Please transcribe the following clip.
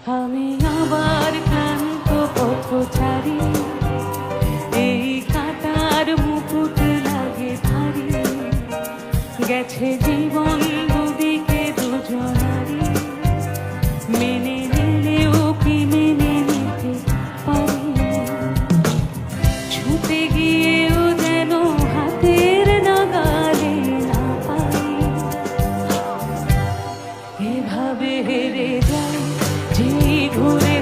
আমি আবার ক্লান্ত পথচারী, এই কাটার মুকুট লাগে ভারী। গেছে জীবন দুদিকে দুজনারই, মেনে নিলেও কি মেনে নিতে পারি। ছুটে গিয়েও যেন হাতের নাগালে না পাই। এভাবে হেরে যাই যে ঘুরে